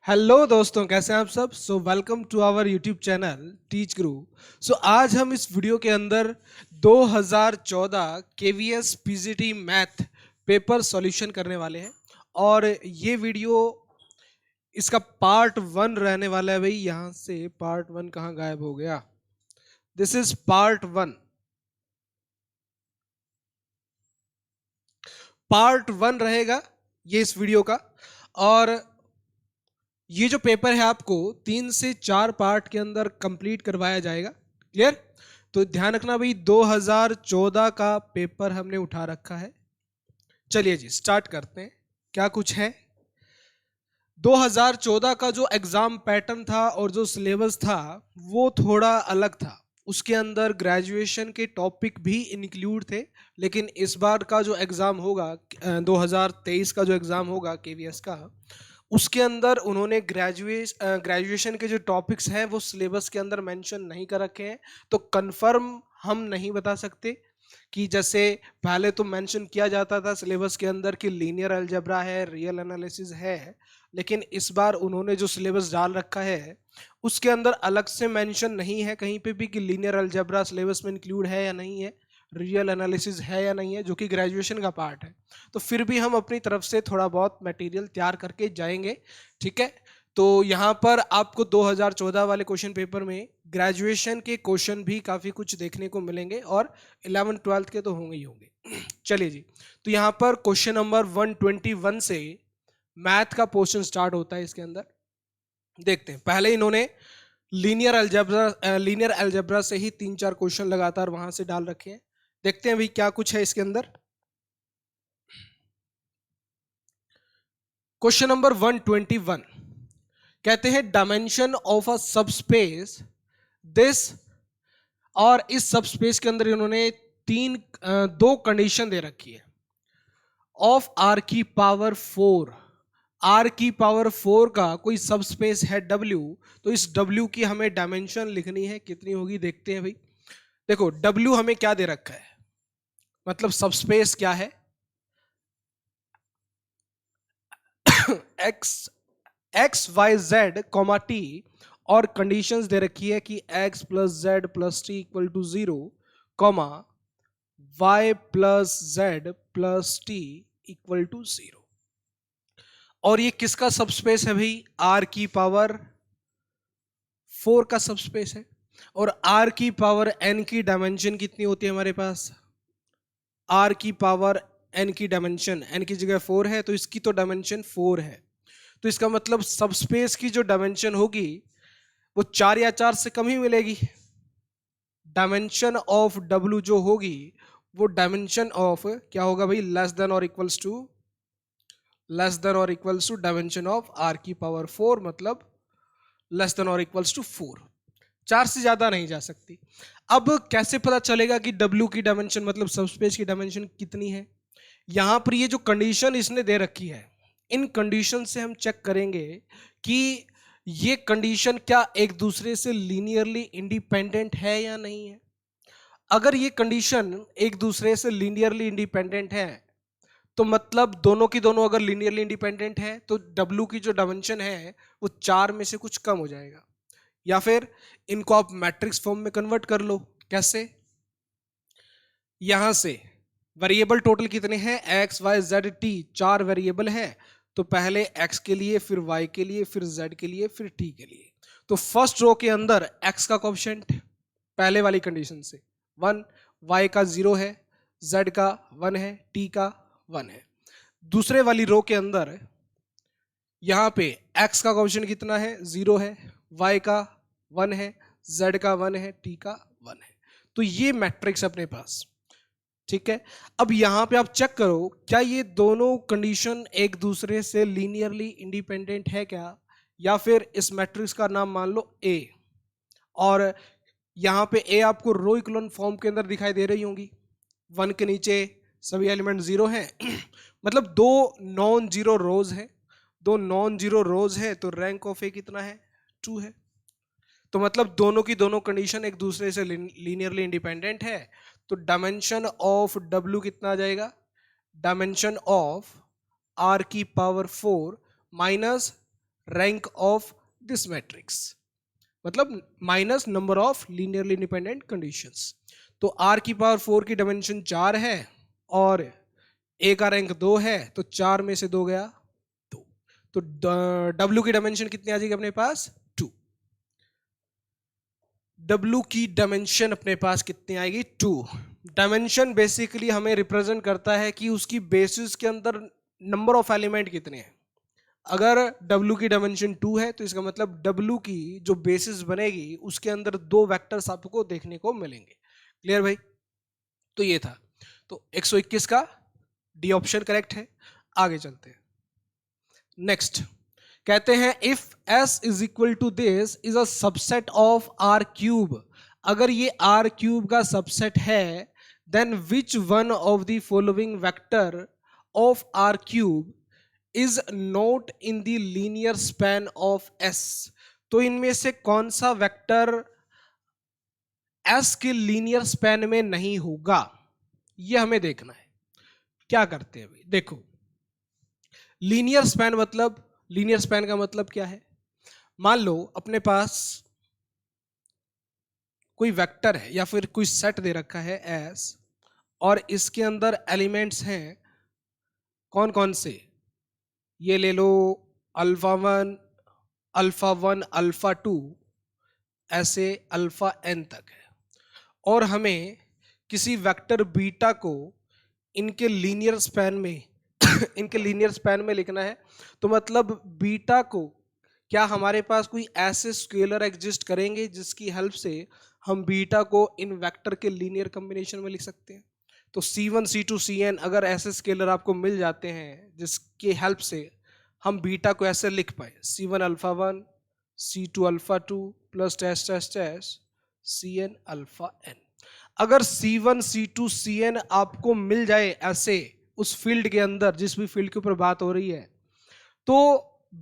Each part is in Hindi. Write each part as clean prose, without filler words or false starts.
हेलो दोस्तों, कैसे हैं आप सब। Welcome to our YouTube channel Teach Guru. आज हम इस वीडियो के अंदर 2014 KVS PGT math paper solution करने वाले हैं। और ये वीडियो इसका पार्ट 1 रहने वाला है। भाई यहाँ से पार्ट 1 कहाँ गायब हो गया। This is part 1। पार्ट 1 रहेगा ये इस वीडियो का। और ये जो पेपर है आपको 3 से 4 पार्ट के अंदर कंप्लीट करवाया जाएगा। क्लियर। तो ध्यान रखना भाई, 2014 का पेपर हमने उठा रखा है। चलिए जी स्टार्ट करते हैं। क्या कुछ है 2014 का जो एग्जाम पैटर्न था और जो सिलेबस था वो थोड़ा अलग था। उसके अंदर ग्रेजुएशन के टॉपिक भी इंक्लूड थे। लेकिन इस बार का जो एग्जाम होगा 2023 का जो एग्जाम होगा केवीएस का, उसके अंदर उन्होंने ग्रेजुएशन के जो टॉपिक्स हैं वो सिलेबस के अंदर मेंशन नहीं कर रखे हैं। तो कंफर्म हम नहीं बता सकते कि जैसे पहले तो मेंशन किया जाता था सिलेबस के अंदर कि लीनियर अलजेब्रा है, रियल एनालिसिस है। लेकिन इस बार उन्होंने जो सिलेबस डाल रखा है उसके अंदर अलग से मेंशन नहीं है कहीं पे भी कि लीनियर अलजेब्रा सिलेबस में इंक्लूड है या नहीं है, रियल एनालिसिस है या नहीं है, जो कि ग्रेजुएशन का पार्ट है। तो फिर भी हम अपनी तरफ से थोड़ा बहुत मटेरियल तैयार करके जाएंगे। ठीक है। तो यहाँ पर आपको 2014 वाले क्वेश्चन पेपर में ग्रेजुएशन के क्वेश्चन भी काफ़ी कुछ देखने को मिलेंगे और 11th-12th के तो होंगे ही होंगे। चलिए जी। तो यहाँ पर क्वेश्चन नंबर 121 से मैथ का पोर्शन स्टार्ट होता है। इसके अंदर देखते हैं, पहले इन्होंने लीनियर अलजेब्रा से ही 3-4 क्वेश्चन लगातार वहां से डाल रखे हैं। देखते हैं भाई क्या कुछ है इसके अंदर। क्वेश्चन नंबर 121 कहते हैं dimension of a subspace this. और इस सबस्पेस के अंदर इन्होंने दो कंडीशन दे रखी है। ऑफ आर की पावर 4, आर की पावर 4 का कोई सबस्पेस है W। तो इस W की हमें डायमेंशन लिखनी है, कितनी होगी देखते हैं भाई। देखो W हमें क्या दे रखा है, मतलब सबस्पेस क्या है। X x y z comma t, और कंडीशंस दे रखी है कि x plus z plus t equal to 0, comma y plus z plus t equal to 0। और ये किसका सबस्पेस है भाई, r की पावर 4 का सबस्पेस है। और r की पावर n की डायमेंशन कितनी होती है हमारे पास, r की पावर n की डायमेंशन, n की जगह 4 है तो इसकी तो डायमेंशन 4 है। तो इसका मतलब सबस्पेस की जो डायमेंशन होगी वो 4 या 4 से कम ही मिलेगी। डायमेंशन ऑफ W जो होगी वो डायमेंशन ऑफ क्या होगा भाई, लेस देन और equals to dimension of r की पावर 4, मतलब लेस देन और इक्वल्स टू 4। 4 से ज्यादा नहीं जा सकती। अब कैसे पता चलेगा कि W की डायमेंशन मतलब सबस्पेस की डायमेंशन कितनी है। यहां पर ये जो कंडीशन इसने दे रखी है, इन कंडीशन से हम चेक करेंगे कि ये कंडीशन क्या एक दूसरे से लीनियरली इंडिपेंडेंट है या नहीं है। अगर ये कंडीशन एक दूसरे से लीनियरली इंडिपेंडेंट है तो मतलब दोनों की दोनों अगर लीनियरली इंडिपेंडेंट है तो W की जो डायमेंशन है वो 4 में से कुछ कम हो जाएगा। या फिर इनको आप मैट्रिक्स फॉर्म में कन्वर्ट कर लो। कैसे, यहां से वेरिएबल टोटल कितने हैं, x y z t, 4 variable है। तो पहले x के लिए, फिर y के लिए, फिर z के लिए, फिर t के लिए। तो फर्स्ट रो के अंदर x का कोएफिशिएंट पहले वाली कंडीशन से 1, y का 0 है, z का 1 है, t का 1 है। दूसरे वाली रो के अंदर यहां पे x का कोएफिशिएंट कितना है, 0 है, y का 1 है, z का 1 है, t का 1 है। तो ये मैट्रिक्स अपने पास। ठीक है। अब यहां पे आप चेक करो क्या ये दोनों कंडीशन एक दूसरे से लीनियरली इंडिपेंडेंट है क्या, या फिर इस मैट्रिक्स का नाम मान लो A। और यहां पे A आपको रो इक्लोन फॉर्म के अंदर दिखाई दे रही होंगी, 1 के नीचे सभी एलिमेंट 0 हैं। मतलब दो नॉन जीरो रोज है, दो नॉन जीरो रोज है तो रैंक ऑफ A कितना है, 2 है। तो मतलब दोनों की दोनों कंडीशन एक दूसरे से लीनियरली इंडिपेंडेंट है। तो डायमेंशन ऑफ W कितना आ जाएगा, डायमेंशन ऑफ R की power 4 minus rank of this matrix, मतलब minus number of linearly independent conditions. तो r की पावर 4 की डायमेंशन 4 है और a का रैंक 2 है, तो 4 में से 2 गया 2, तो w की डायमेंशन कितनी आ जाएगी अपने पास 2। w की डायमेंशन अपने पास कितनी आएगी 2। डायमेंशन बेसिकली हमें रिप्रेजेंट करता है कि उसकी बेसिस के अंदर नंबर ऑफ एलिमेंट कितने हैं। अगर W की डायमेंशन 2 है तो इसका मतलब W की जो बेसिस बनेगी उसके अंदर 2 वेक्टर्स आपको देखने को मिलेंगे। क्लियर भाई? तो ये था, तो 121 का डी ऑप्शन करेक्ट है। आगे चलते हैं। नेक्स्ट कहते हैं if S is equal to this is a subset of R cube. अगर ये R क्यूब का सबसेट है then which one of the following vector of R cube is not in the linear span of S। तो इनमें से कौन सा वेक्टर S के लीनियर स्पैन में नहीं होगा, ये हमें देखना है। क्या करते हैं भाई, देखो लीनियर स्पैन मतलब, लीनियर स्पैन का मतलब क्या है। मान लो अपने पास कोई वेक्टर है या फिर कोई सेट दे रखा है S और इसके अंदर एलिमेंट्स हैं कौन कौन से, ये ले लो अल्फा 1 अल्फा 2 ऐसे अल्फा n तक है, और हमें किसी वेक्टर बीटा को इनके लीनियर स्पैन में इनके लीनियर स्पैन में लिखना है। तो मतलब बीटा को क्या हमारे पास कोई ऐसे स्केलर एग्जिस्ट करेंगे जिसकी हेल्प से हम बीटा को इन वेक्टर के लीनियर कॉम्बिनेशन में लिख सकते हैं। तो C1 C2 Cn अगर ऐसे स्केलर आपको मिल जाते हैं जिसकी हेल्प से हम बीटा को ऐसे लिख पाए C1 alpha 1 C2 alpha 2 plus dash dash dash Cn alpha n। अगर C1 C2 Cn आपको मिल जाए ऐसे उस फील्ड के अंदर, जिस भी फील्ड के ऊपर बात हो रही है, तो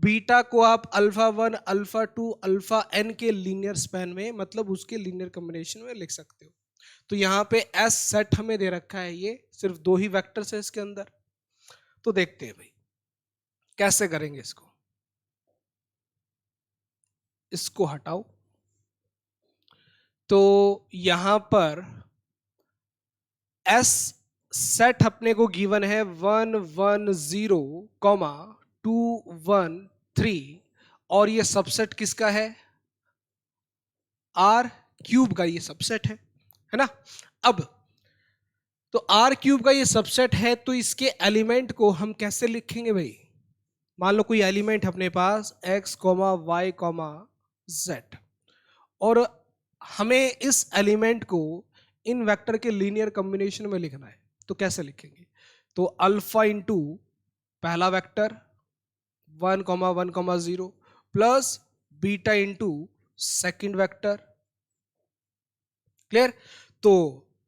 बीटा को आप अल्फा 1 अल्फा 2 अल्फा n के लीनियर स्पैन में, मतलब उसके लीनियर कॉम्बिनेशन में लिख सकते हो। तो यहाँ पे S सेट हमें दे रखा है, ये सिर्फ 2 ही वेक्टर्स है इसके अंदर। तो देखते हैं भाई कैसे करेंगे इसको। इसको हटाओ, तो यहां पर S सेट अपने को गिवन है 1 1 0 2 1 3, और ये सबसेट किसका है, R क्यूब का ये सबसेट है ना। अब तो R क्यूब का ये सबसेट है, तो इसके एलिमेंट को हम कैसे लिखेंगे भाई। मान लो कोई एलिमेंट है अपने पास x, y, z, और हमें इस एलिमेंट को इन वेक्टर के लीनियर कॉम्बिनेशन में लिखना है। तो कैसे लिखेंगे, तो अल्फा इंटू पहला vector 1 1 0 plus beta into second vector. Clear? तो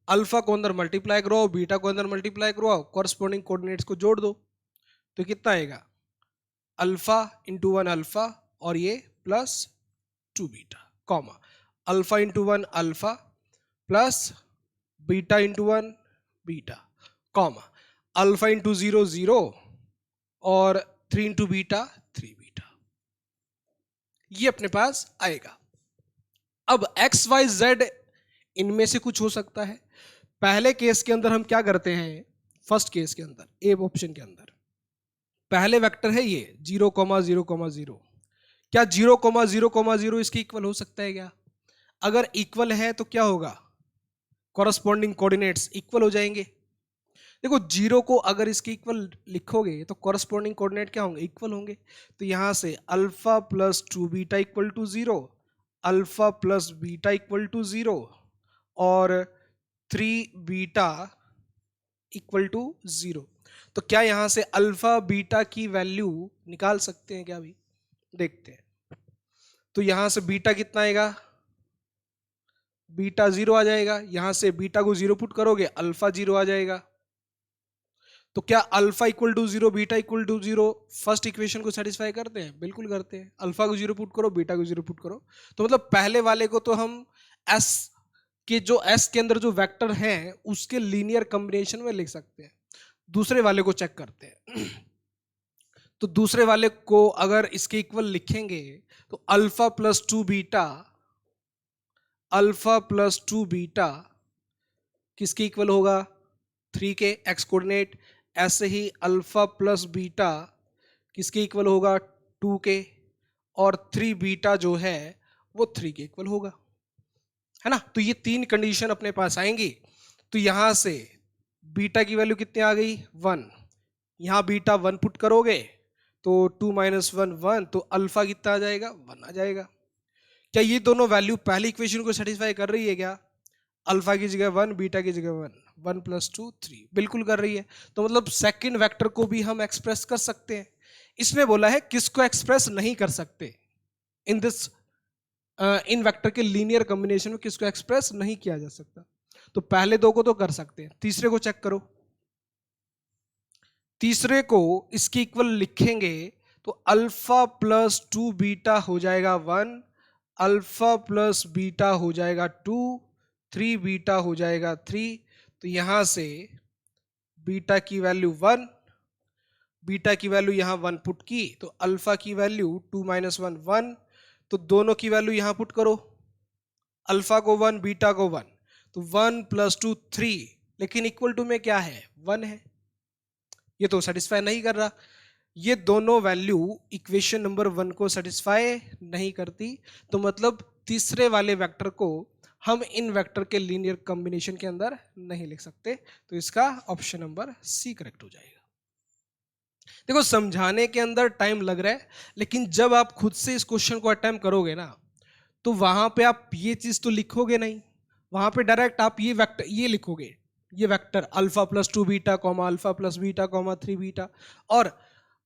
अल्फा को अंदर मल्टीप्लाई करो, बीटा को अंदर मल्टीप्लाई करो, कॉरस्पॉन्डिंग कोऑर्डिनेट्स को जोड़ दो, तो कितना आएगा अल्फा इंटू 1 अल्फा और ये plus 2 beta, comma alpha into 1 alpha plus beta into 1 beta, comma alpha into 0 0 और 3 इंटू बीटा 3 बीटा। ये अपने पास आएगा। अब एक्स वाई जेड इनमें से कुछ हो सकता है। पहले केस के अंदर हम क्या करते हैं, फर्स्ट केस के अंदर ए ऑप्शन के अंदर पहले वेक्टर है ये 0 0 0। क्या 0 0 0 इसके इक्वल हो सकता है क्या? अगर इक्वल है तो क्या होगा, कॉरस्पॉन्डिंग कोऑर्डिनेट्स इक्वल हो जाएंगे। देखो 0 को अगर इसके इक्वल लिखोगे तो कॉरस्पॉन्डिंग कोऑर्डिनेट क्या होंगे, इक्वल होंगे। तो यहां से alpha plus 2 beta equal to 0, alpha plus beta equal to 0 और 3 बीटा इक्वल टू 0। तो क्या यहां से अल्फा बीटा की वैल्यू निकाल सकते हैं क्या? अभी देखते हैं। तो यहां से बीटा कितना आएगा, बीटा 0 आ जाएगा। यहां से बीटा को 0 पुट करोगे अल्फा 0 आ जाएगा। तो क्या alpha equal to 0 beta equal to 0 first equation को सेटिस्फाई करते हैं? बिल्कुल करते हैं। अल्फा को 0 पुट करो, बीटा को 0 पुट करो, तो मतलब पहले वाले को तो हम एस के जो एस के अंदर जो वेक्टर हैं उसके लीनियर कॉम्बिनेशन में लिख सकते हैं। दूसरे वाले को चेक करते हैं। तो दूसरे वाले को अगर इसके इक्वल लिखेंगे तो अल्फा प्लस 2 बीटा किसके इक्वल होगा, 3 के एक्स कोऑर्डिनेट। ऐसे ही अल्फा प्लस बीटा किसके इक्वल होगा, 2 के, और 3 बीटा जो है वो 3 के इक्वल होगा, है ना। तो ये 3 कंडीशन अपने पास आएंगी। तो यहां से बीटा की वैल्यू कितनी आ गई, 1। यहां बीटा 1 पुट करोगे तो 2 माइनस 1 1, तो अल्फा कितना आ जाएगा, 1 आ जाएगा। क्या ये दोनों वैल्यू पहली इक्वेशन को सेटिस्फाई कर रही है क्या, अल्फा की जगह 1, बीटा की जगह 1, 1 प्लस 2 3, बिल्कुल कर रही है। तो मतलब सेकंड वेक्टर को भी हम एक्सप्रेस कर सकते हैं। इसमें बोला है किसको एक्सप्रेस नहीं कर सकते, इन दिस इन वेक्टर के लीनियर कॉम्बिनेशन में किसको एक्सप्रेस नहीं किया जा सकता। तो पहले दो को तो कर सकते हैं, तीसरे को चेक करो। तीसरे को इसके इक्वल लिखेंगे तो अल्फा प्लस 2 बीटा हो जाएगा 1, अल्फा प्लस बीटा हो जाएगा 2, 3 बीटा हो जाएगा 3। तो यहां से बीटा की वैल्यू 1, बीटा की वैल्यू यहां 1 पुट की तो अल्फा की वैल्यू 2 माइनस 1 1। तो दोनों की वैल्यू यहां पुट करो, अल्फा को 1 बीटा को 1, तो 1 प्लस 2 3, लेकिन इक्वल टू में क्या है, 1 है। ये तो सेटिस्फाई नहीं कर रहा, ये दोनों वैल्यू इक्वेशन नंबर 1 को सेटिस्फाई नहीं करती। तो मतलब तीसरे वाले वेक्टर को हम इन वेक्टर के लीनियर कॉम्बिनेशन के अंदर नहीं लिख सकते। तो इसका ऑप्शन नंबर सी करेक्ट हो जाएगा। देखो समझाने के अंदर टाइम लग रहा है, लेकिन जब आप खुद से इस क्वेश्चन को अटेम्प्ट करोगे ना, तो वहां पे आप ये चीज तो लिखोगे नहीं, वहां पे डायरेक्ट आप ये वेक्टर ये लिखोगे, ये vector alpha plus 2 beta comma alpha plus beta comma 3 beta, और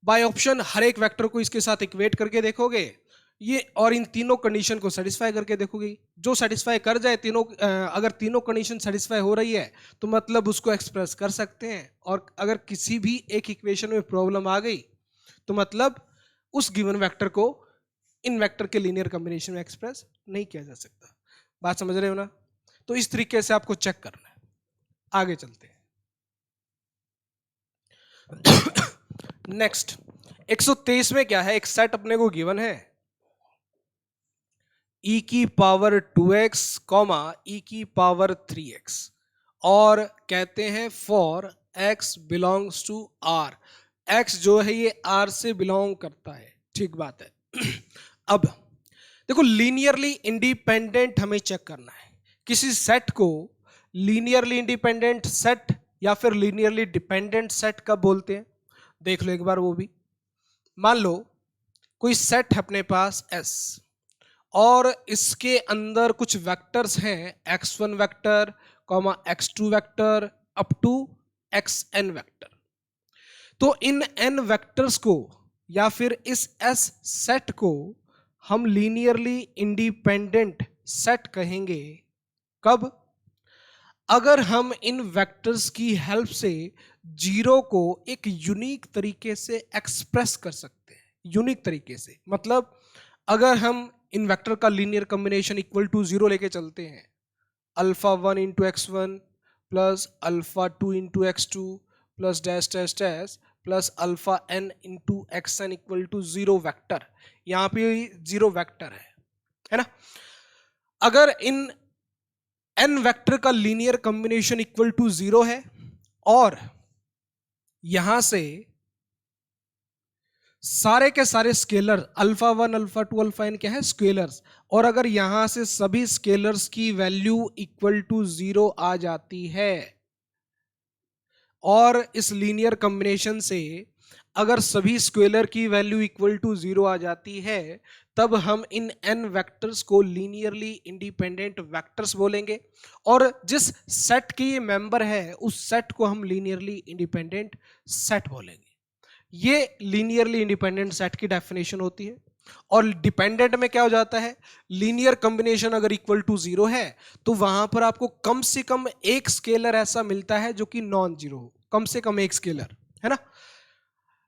बाय ऑप्शन हर एक वेक्टर को इसके साथ इक्वेट करके देखोगे ये, और इन तीनों कंडीशन को सेटिस्फाई करके देखोगे। जो सेटिस्फाई कर जाए तीनों, अगर तीनों कंडीशन सेटिस्फाई हो रही है तो मतलब उसको एक्सप्रेस कर सकते हैं। और अगर किसी भी एक इक्वेशन में प्रॉब्लम आ गई तो मतलब उस गिवन वेक्टर को इन वेक्टर के लीनियर कॉम्बिनेशन में एक्सप्रेस नहीं किया जा सकता। बात समझ रहे हो ना। तो इस तरीके से आपको चेक करना है। आगे चलते हैं। नेक्स्ट 123 में क्या है, एक सेट अपने को गिवन है e की पावर 2x कॉमा e की पावर 3x, और कहते हैं for x belongs to r, x जो है ये r से बिलोंग करता है, ठीक बात है। अब देखो लीनियरली इंडिपेंडेंट हमें चेक करना है। किसी सेट को लीनियरली इंडिपेंडेंट सेट या फिर लीनियरली डिपेंडेंट सेट कब बोलते हैं, देख लो एक बार वो भी। मान लो कोई सेट है अपने पास S, और इसके अंदर कुछ वेक्टर्स हैं x1 vector comma x2 vector up to xn vector. तो इन n वेक्टर्स को या फिर इस S सेट को हम लीनियरली इंडिपेंडेंट सेट कहेंगे कब, अगर हम इन वेक्टर्स की हेल्प से जीरो को एक यूनिक तरीके से एक्सप्रेस कर सकते हैं। यूनिक तरीके से मतलब अगर हम इन वेक्टर का लीनियर कॉम्बिनेशन इक्वल टू 0 लेके चलते हैं, alpha 1 into x1 plus alpha 2 into x2 plus dash dash dash plus alpha n into xn equal to 0 vector, यहाँ पे 0 वेक्टर है ना। अगर इन n वेक्टर का लीनियर कॉम्बिनेशन इक्वल टू 0 है और यहां से सारे के सारे scalar alpha 1 alpha 2 alpha n क्या है, स्केलर्स, और अगर यहां से सभी स्केलर्स की वैल्यू इक्वल टू 0 आ जाती है, और इस लीनियर कॉम्बिनेशन से अगर सभी स्केलर की वैल्यू इक्वल टू 0 आ जाती है, तब हम इन n वेक्टर्स को लीनियरली इंडिपेंडेंट वेक्टर्स बोलेंगे। और जिस सेट के ये मेंबर है उस सेट को हम लीनियरली इंडिपेंडेंट सेट बोलेंगे। ये लीनियरली इंडिपेंडेंट सेट की डेफिनेशन होती है। और डिपेंडेंट में क्या हो जाता है, लीनियर कॉम्बिनेशन अगर इक्वल टू 0 है तो वहां पर आपको कम से कम एक स्केलर ऐसा मिलता है जो कि नॉन जीरो हो, कम से कम एक स्केलर, है ना।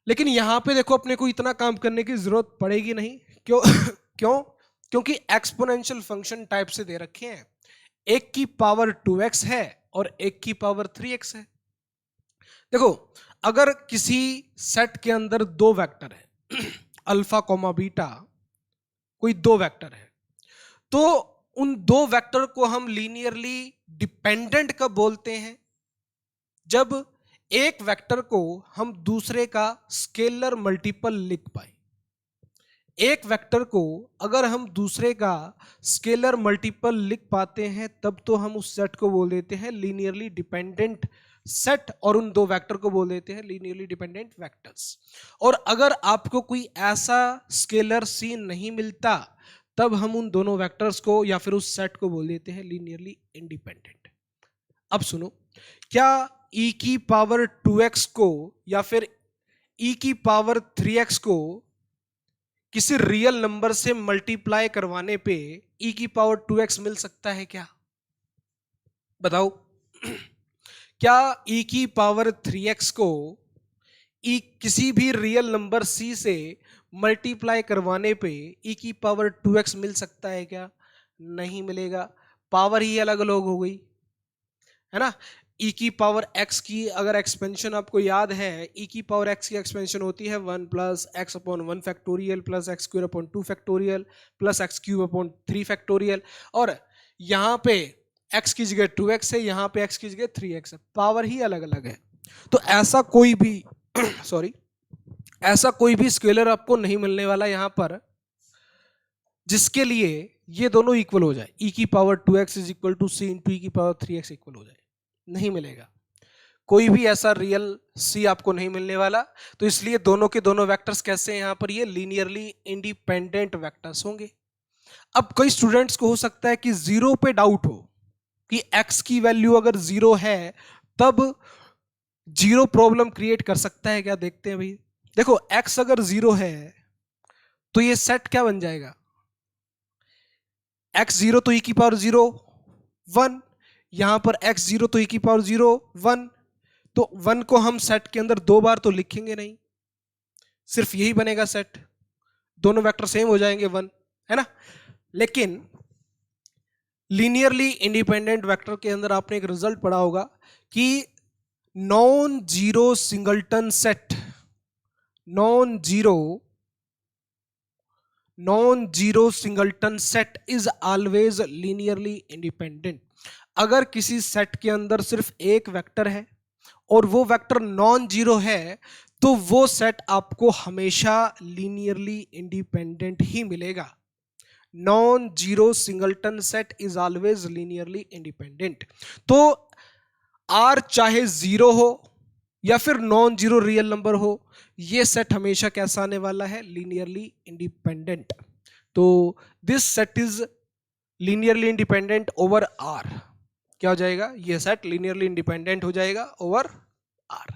लेकिन यहां पे देखो अपने को इतना काम करने की जरूरत पड़ेगी नहीं। क्यों क्यों, क्योंकि एक्सपोनेंशियल फंक्शन टाइप से दे रखे हैं, एक की पावर 2x है और एक की पावर 3x है। देखो अगर किसी सेट के अंदर दो वेक्टर है अल्फा कॉमा बीटा, कोई दो वेक्टर है, तो उन दो वेक्टर को हम लीनियरली डिपेंडेंट कब बोलते हैं? जब एक वेक्टर को हम दूसरे का स्केलर मल्टीपल लिख पाए। एक वेक्टर को अगर हम दूसरे का स्केलर मल्टीपल लिख पाते हैं तब तो हम उस सेट को बोल देते हैं लीनियरली डिपेंडेंट सेट, और उन दो वेक्टर को बोल देते हैं लीनियरली डिपेंडेंट वेक्टर्स। और अगर आपको कोई ऐसा स्केलर सी नहीं मिलता तब हम उन दोनों वेक्टर्स को या फिर उस सेट को बोल देते हैं लीनियरली इंडिपेंडेंट। अब सुनो, क्या e की पावर 2x को या फिर e की पावर 3x को किसी रियल नंबर से मल्टीप्लाई करवाने पे e की पावर 2x मिल सकता है क्या? बताओ। क्या e की पावर 3x को किसी भी रियल नंबर c से मल्टीप्लाई करवाने पे e की पावर 2x मिल सकता है क्या? नहीं मिलेगा, पावर ही अलग अलग हो गई, है ना। e की पावर x की अगर एक्सपेंशन आपको याद है, e की पावर x की एक्सपेंशन होती है 1 plus x upon 1 factorial plus x square upon 2 factorial plus x cube upon 3 factorial, और यहाँ पे x की जगह 2x है, यहाँ पे x की जगह 3x है, पावर ही अलग अलग है। तो ऐसा कोई भी सॉरी ऐसा कोई भी स्केलर आपको नहीं मिलने वाला यहाँ पर जिसके लिए ये दोनों इक्वल हो जाए, e की power 2x is equal to c into e की पावर 3x इक्वल हो जाए, नहीं मिलेगा। कोई भी ऐसा रियल c आपको नहीं मिलने वाला। तो इसलिए दोनों के दोनों वेक्टर्स कैसे हैं यहाँ पर, ये लीनियरली इंडिपेंडेंट वेक्टर्स होंगे। अब कई स्टूडेंट्स को हो सकता है कि जीरो पे डाउट हो कि x की वैल्यू अगर जीरो है तब जीरो प्रॉब्लम क्रिएट कर सकता है क्या? देखते हैं भाई। देखो, x अगर जीरो है तो ये सेट क्या बन जाएगा? x जीरो तो e की पावर 0 1, यहां पर x जीरो तो e की पावर 0 1, तो 1 को हम सेट के अंदर दो बार तो लिखेंगे नहीं, सिर्फ यही बनेगा सेट, दोनों वेक्टर सेम हो जाएंगे 1, है ना। लेकिन लीनियरली इंडिपेंडेंट वेक्टर के अंदर आपने एक रिजल्ट पढ़ा होगा कि non zero singleton set, non zero singleton set is always linearly independent. अगर किसी सेट के अंदर सिर्फ एक वेक्टर है और वो वेक्टर नॉन जीरो है तो वो सेट आपको हमेशा लीनियरली इंडिपेंडेंट ही मिलेगा। Non zero singleton set is always linearly independent. तो R चाहे जीरो हो या फिर नॉन जीरो रियल नंबर हो, ये सेट हमेशा कैसा आने वाला है? Linearly independent. तो this set is linearly independent over R। क्या हो जाएगा? ये सेट लीनियरली इंडिपेंडेंट हो जाएगा ओवर R।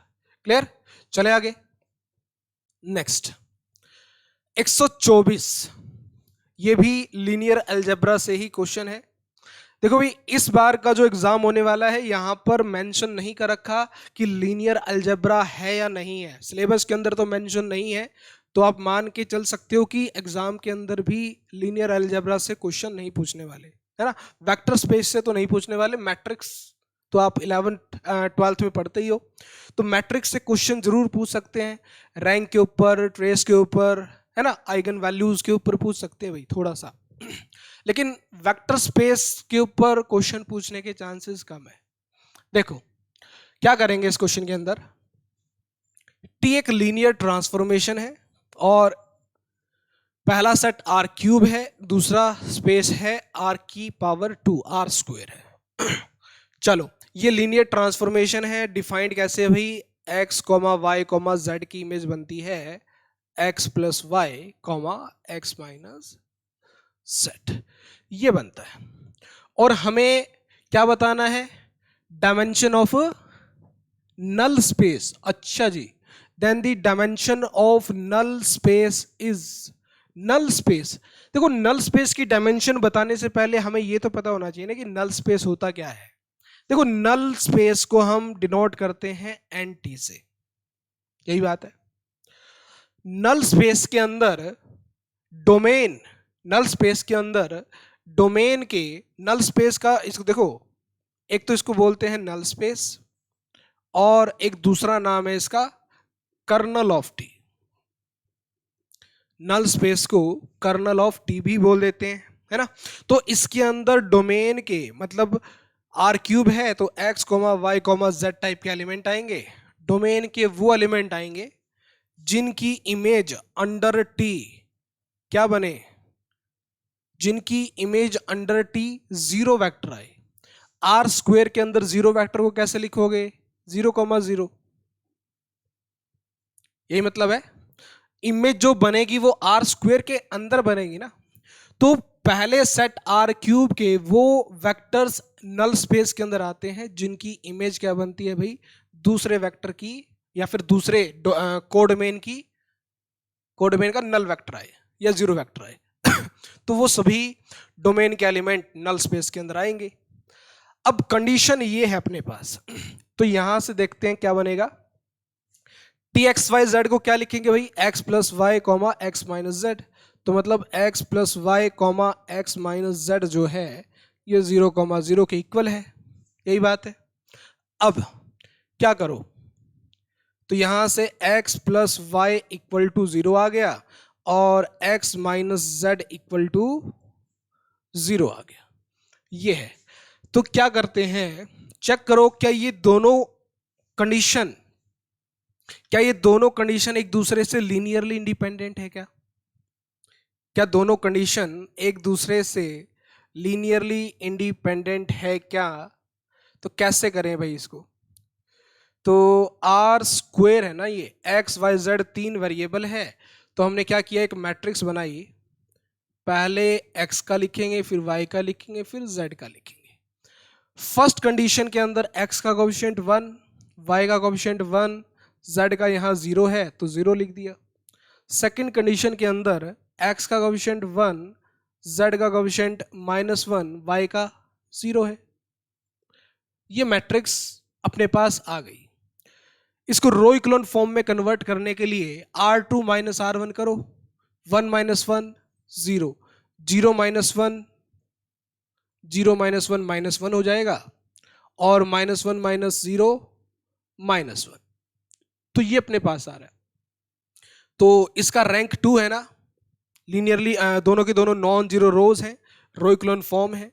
क्लियर? चले आगे। नेक्स्ट 124, ये भी लीनियर अलजेब्रा से ही क्वेश्चन है। देखो भाई, इस बार का जो एग्जाम होने वाला है यहां पर मेंशन नहीं कर रखा कि लीनियर अलजेब्रा है या नहीं है, सिलेबस के अंदर तो मेंशन नहीं है, तो आप मान के चल सकते हो कि एग्जाम के अंदर भी लीनियर अलजेब्रा से क्वेश्चन नहीं पूछने वाले, है ना। वेक्टर स्पेस से तो नहीं पूछने वाले, मैट्रिक्स तो आप 11th-12th में पढ़ते ही हो, तो मैट्रिक्स से क्वेश्चन जरूर पूछ सकते हैं, रैंक के ऊपर, ट्रेस के ऊपर, है ना, आइगन वैल्यूज के ऊपर पूछ सकते हैं भाई थोड़ा सा। लेकिन वेक्टर स्पेस के ऊपर क्वेश्चन पूछने के चांसेस कम है। देखो क्या करेंगे इस क्वेश्चन के अंदर, टी एक लीनियर ट्रांसफॉर्मेशन है और पहला सेट आर क्यूब है, दूसरा स्पेस है आर की पावर 2 आर स्क्वायर है। चलो, ये लीनियर ट्रांसफॉर्मेशन है, डिफाइंड कैसे है भाई? x, y, z की इमेज बनती है x plus y, x minus z, ये बनता है। और हमें क्या बताना है? Dimension of null space. अच्छा जी, then the dimension of null space is, null space, देखो नल स्पेस की डायमेंशन बताने से पहले हमें ये तो पता होना चाहिए ना कि नल स्पेस होता क्या है। देखो, नल स्पेस को हम डिनोट करते हैं एनटी से, यही बात है। नल स्पेस के अंदर डोमेन, नल स्पेस के अंदर डोमेन के, नल स्पेस का, इसको देखो, एक तो इसको बोलते हैं नल स्पेस और एक दूसरा नाम है इसका kernel of T. Null space को कर्नल ऑफ टी भी बोल देते हैं, है ना। तो इसके अंदर डोमेन के मतलब आर क्यूब है तो x comma y comma z type के एलिमेंट आएंगे। डोमेन के वो एलिमेंट आएंगे जिनकी इमेज अंडर टी क्या बने, जिनकी image under T zero vector आए। आर स्क्वेयर के अंदर जीरो वेक्टर को कैसे लिखोगे, 0,0, यही मतलब है। इमेज जो बनेगी वो आर स्क्वेयर के अंदर बनेगी ना। तो पहले सेट आर क्यूब के वो वेक्टर्स नल स्पेस के अंदर आते हैं जिनकी इमेज क्या बनती है भाई, दूसरे वेक्टर की या फिर दूसरे कोडोमेन का नल वेक्टर आए या जीरो वेक्टर आए तो वो सभी डोमेन के एलिमेंट नल स्पेस के अंदर आएंगे। अब कंडीशन ये है अपने पास, तो यहां से देखते हैं क्या बनेगा। टी एक्स वाई जेड को क्या लिखेंगे भाई, x plus y comma x minus z. तो मतलब x plus y comma x minus z जो है ये 0,0 के इक्वल है, यही बात है। अब क्या करो, तो यहां से x plus y equal to 0 आ गया और x minus z equal to 0 आ गया, ये है। तो क्या करते हैं, चेक करो क्या ये दोनों कंडीशन, क्या ये दोनों कंडीशन एक दूसरे से लीनियरली इंडिपेंडेंट है क्या, क्या दोनों कंडीशन एक दूसरे से लीनियरली इंडिपेंडेंट है क्या। तो कैसे करें भाई इसको, तो आर स्क्वेयर है ना, ये एक्स वाई जेड तीन वेरिएबल है। तो हमने क्या किया, एक मैट्रिक्स बनाई, पहले एक्स का लिखेंगे फिर वाई का लिखेंगे फिर जेड का लिखेंगे। फर्स्ट कंडीशन के अंदर एक्स का कोएफिशिएंट 1, वाई का कोएफिशिएंट 1, जेड का यहाँ 0 है तो 0 लिख दिया। सेकंड कंडीशन के अंदर एक्स का कोएफिशिएंट 1, जेड का कोएफिशिएंट -1, वाई का 0 है। ये मैट्रिक्स अपने पास आ गई। इसको रो इक्लोन फॉर्म में कन्वर्ट करने के लिए R2 माइनस R1 करो, 1 माइनस 1 0, 0 माइनस 1 0 माइनस 1 -1 हो जाएगा और -1 माइनस 0 -1। तो ये अपने पास आ रहा है। तो इसका रैंक 2 है ना, लीनियरली दोनों के दोनों नॉन जीरो रोज हैं, रो इक्लोन फॉर्म है।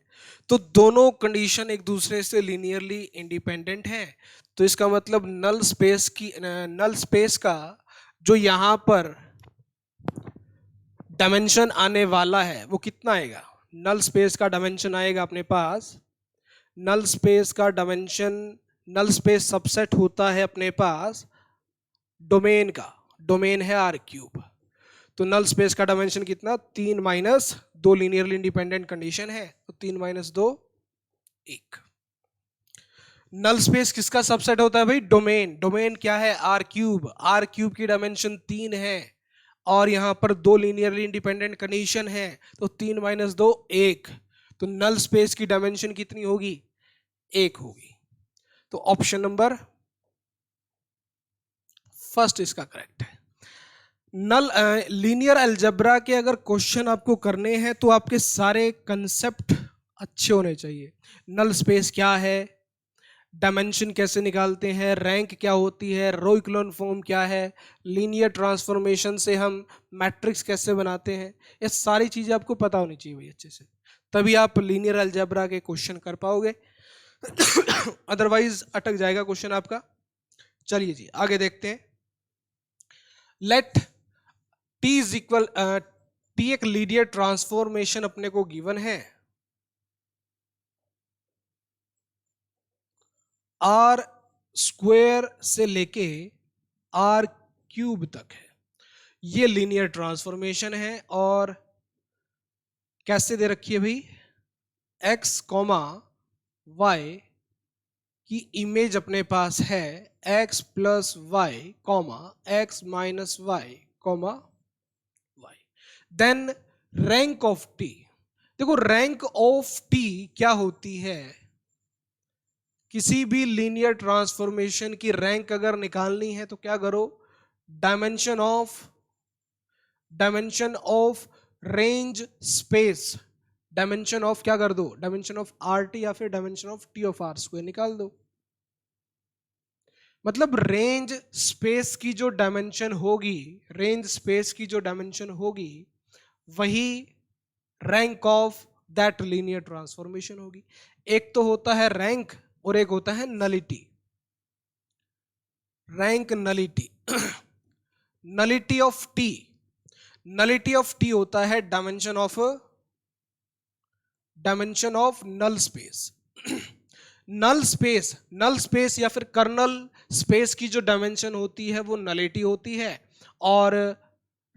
तो दोनों कंडीशन एक दूसरे से लीनियरली इंडिपेंडेंट हैं। तो इसका मतलब नल स्पेस का जो यहां पर डायमेंशन आने वाला है वो कितना आएगा, नल स्पेस का डायमेंशन आएगा अपने पास, नल स्पेस का डायमेंशन, नल स्पेस सबसेट होता है अपने पास डोमेन का, डोमेन है आर क्यूब। तो नल स्पेस का डायमेंशन कितना, 3 माइनस 2 लीनियरली इंडिपेंडेंट कंडीशन है तो 3 माइनस 2 1। नल स्पेस किसका सबसेट होता है भाई, डोमेन। डोमेन क्या है, आर क्यूब। आर क्यूब की डायमेंशन 3 है और यहां पर 2 लीनियरली इंडिपेंडेंट कंडीशन है तो 3 माइनस 2 1। तो नल स्पेस की डायमेंशन कितनी होगी, 1 होगी। तो ऑप्शन नंबर फर्स्ट इसका करेक्ट है। नल लीनियर अलजेब्रा के अगर क्वेश्चन आपको करने हैं तो आपके सारे कंसेप्ट अच्छे होने चाहिए। नल स्पेस क्या है, डायमेंशन कैसे निकालते हैं, रैंक क्या होती है, रो इक्लोन फॉर्म क्या है, लीनियर ट्रांसफॉर्मेशन से हम मैट्रिक्स कैसे बनाते हैं, ये सारी चीज़ें आपको पता होनी चाहिए भाई अच्छे से, तभी आप लीनियर अलजेब्रा के क्वेश्चन कर पाओगे अदरवाइज अटक जाएगा क्वेश्चन आपका। चलिए जी आगे देखते हैं। Let T is equal, T एक लीनियर ट्रांसफॉर्मेशन अपने को गिवन है, आर स्क्वेयर से लेके आर क्यूब तक है, ये लीनियर ट्रांसफॉर्मेशन है। और कैसे दे रखी है भाई, एक्स कॉमा वाई की इमेज अपने पास है x plus y comma x minus y comma y. Then rank of T, देखो रैंक ऑफ टी क्या होती है, किसी भी लीनियर ट्रांसफॉर्मेशन की रैंक अगर निकालनी है तो क्या करो, dimension of range space, dimension of क्या कर दो, डायमेंशन ऑफ आर टी या फिर dimension of T of R square निकाल दो। मतलब रेंज स्पेस की जो डायमेंशन होगी, रेंज स्पेस की जो डायमेंशन होगी, वही rank of that linear transformation होगी। एक तो होता है रैंक और एक होता है nullity. Rank nullity nullity of T, nullity of T होता है dimension of null space. Null space या फिर कर्नल स्पेस की जो डायमेंशन होती है वो नलिटी होती है, और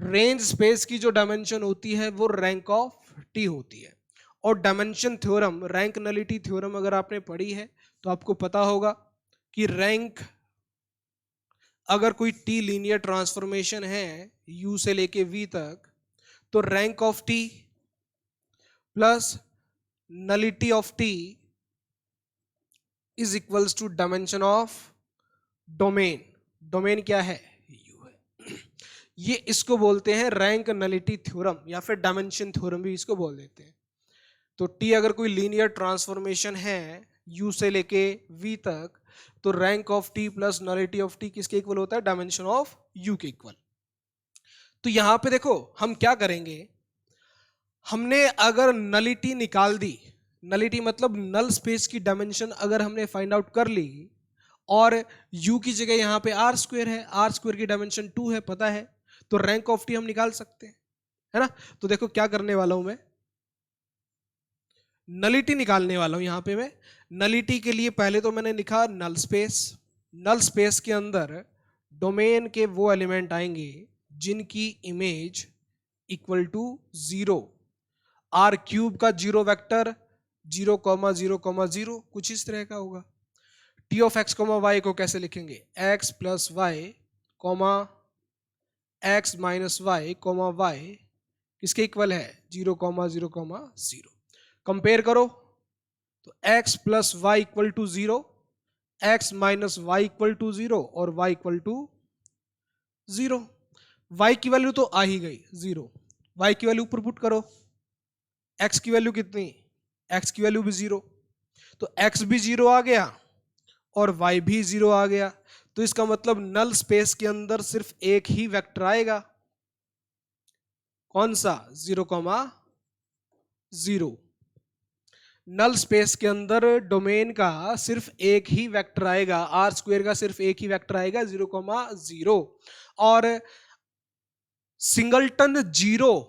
रेंज स्पेस की जो डायमेंशन होती है वो रैंक ऑफ टी होती है। और dimension theorem, rank nullity theorem अगर आपने पढ़ी है तो आपको पता होगा कि रैंक, अगर कोई टी लीनियर ट्रांसफॉर्मेशन है यू से लेके वी तक, तो rank of T plus nullity of T is equals to dimension of domain. Domain क्या है? यू है। ये इसको बोलते हैं रैंक नलिटी थ्योरम या फिर डायमेंशन थ्योरम भी इसको बोल देते हैं। तो टी अगर कोई लीनियर ट्रांसफॉर्मेशन है यू से लेके वी तक, तो rank of T plus nullity of T किसके इक्वल होता है? डायमेंशन ऑफ यू के इक्वल। तो यहां पे देखो हम क्या करेंगे, हमने अगर नलिटी निकाल दी, नलिटी मतलब नल स्पेस की डायमेंशन अगर हमने फाइंड आउट कर ली, और u की जगह यहां पे आर स्क्वायर है, आर स्क्वायर की डायमेंशन 2 है पता है, तो रैंक ऑफ टी हम निकाल सकते हैं, है ना। तो देखो क्या करने वाला हूं मैं, नलिटी निकालने वाला हूं यहां पे मैं। नलिटी के लिए पहले तो मैंने लिखा नल स्पेस। नल स्पेस के अंदर डोमेन के वो एलिमेंट आएंगे जिनकी image equal to 0। R cube का 0 वेक्टर 0,0,0 कुछ इस तरह का होगा। T of x comma y को कैसे लिखेंगे? X plus y comma x minus y comma y किसके इक्वल है? 0,0,0। कंपेयर करो तो x plus y equal to 0, x minus y equal to 0 और y इक्वल टू 0। y की वैल्यू तो आ ही गई 0, y की वैल्यू ऊपर पुट करो, x की वैल्यू कितनी? x की वैल्यू भी 0, तो x भी 0 आ गया और y भी 0 आ गया। तो इसका मतलब नल स्पेस के अंदर सिर्फ एक ही वेक्टर आएगा, कौन सा? 0,0। नल स्पेस के अंदर डोमेन का सिर्फ एक ही वेक्टर आएगा, आर स्क्वायर का सिर्फ एक ही वेक्टर आएगा 0,0। और सिंगलटन 0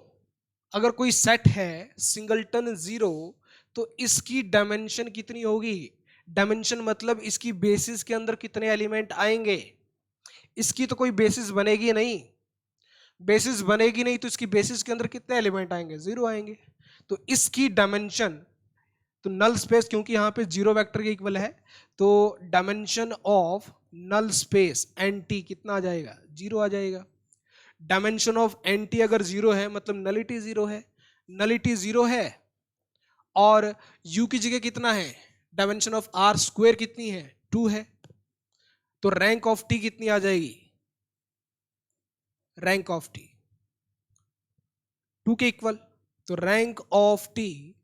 अगर कोई सेट है, सिंगलटन 0, तो इसकी डायमेंशन कितनी होगी? डायमेंशन मतलब इसकी बेसिस के अंदर कितने एलिमेंट आएंगे। इसकी तो कोई बेसिस बनेगी नहीं, बेसिस बनेगी नहीं तो इसकी बेसिस के अंदर कितने एलिमेंट आएंगे? 0 आएंगे। तो इसकी डायमेंशन, तो नल स्पेस क्योंकि यहां पे 0 वेक्टर के इक्वल है, तो dimension of null space N T कितना आ जाएगा? 0 आ जाएगा। डायमेंशन ऑफ एन टी अगर 0 है मतलब नलिटी 0 है, नलिटी 0 है, और u की जगह कितना है? डायमेंशन ऑफ आर स्क्वायर कितनी है? 2 है। तो रैंक ऑफ टी कितनी आ जाएगी? रैंक ऑफ टी 2 के इक्वल। तो रैंक ऑफ टी